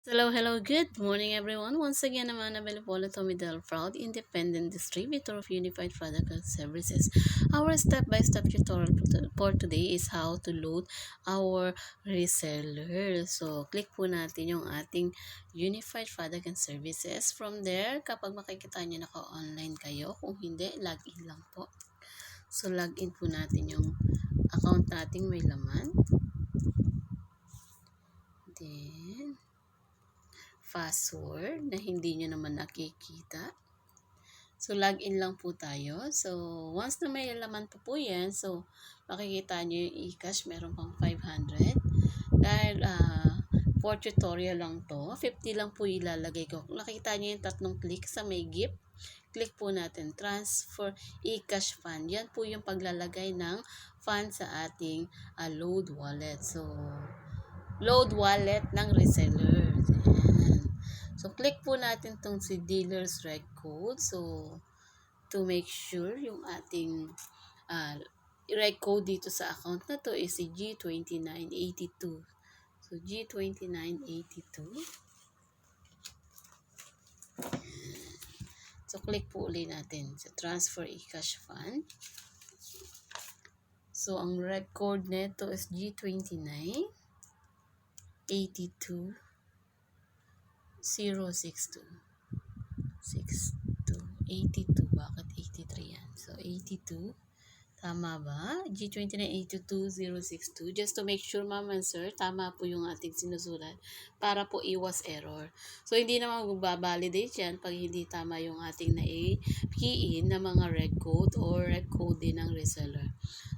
Hello, good morning everyone. Once again, naman available ito Midel Proud Independent Distributor of Unified Product and Services. Our step-by-step tutorial for today is how to load our reseller. So, click po natin yung ating Unified Product and Services. From there, kapag makikita nyo naka-online kayo, kung hindi, login lang po. So, login po natin yung account nating may laman. Then, password na hindi nyo naman nakikita. So, login lang po tayo. So, once na may laman po yan, so, makikita nyo yung e-cash, meron pang 500. Dahil, for tutorial lang to, 50 lang po ilalagay ko. Kung nakita nyo yung tatlong click sa may gift, click po natin, transfer e-cash fund. Yan po yung paglalagay ng fund sa ating load wallet. So, load wallet ng reseller. Ayan. So, click po natin tong si dealer's reg code. So, to make sure yung ating reg code dito sa account na to is si G2982. So, G2982. So, click po ulit natin sa transfer e-cash fund. So, ang reg code nito is G2982 062. 82. Bakit 83 yan? So, 82. Tama ba? G29822062. Just to make sure, ma'am and sir, tama po yung ating sinusulat para po iwas error. So, hindi naman magbabalidate yan pag hindi tama yung ating na-key-in na mga reg code or reg code din ng reseller.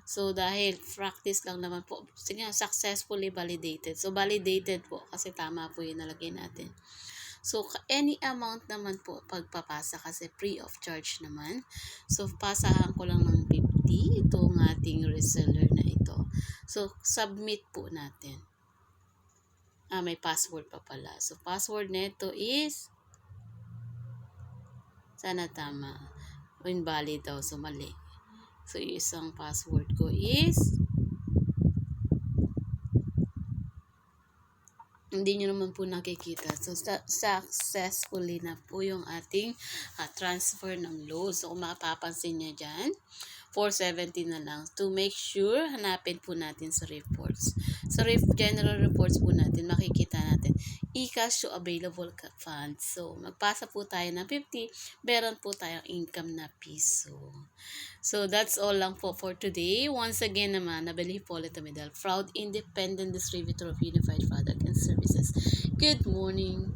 So, dahil practice lang naman po, sige, successfully validated. So, validated po kasi tama po yung nalagay natin. So, any amount naman po pagpapasa kasi free of charge naman. So, pasahan ko lang ng 50 itong ating reseller na ito. So, submit po natin. May password pa pala. So, password nito is sana tama. Invalid daw. So, mali. So, yung isang password ko is hindi nyo naman po nakikita. So, successfully na po yung ating transfer ng load. So, kung mapapansin nyo dyan, 470 na lang. To make sure, hanapin po natin sa reports. Sa general reports po natin, makikita natin e-cash to available funds. So, magpasa po tayo ng 50, meron po tayong income na piso. So, that's all lang po for today. Once again naman, nabili po ulit Medal, proud independent distributor of unified product and services. Good morning.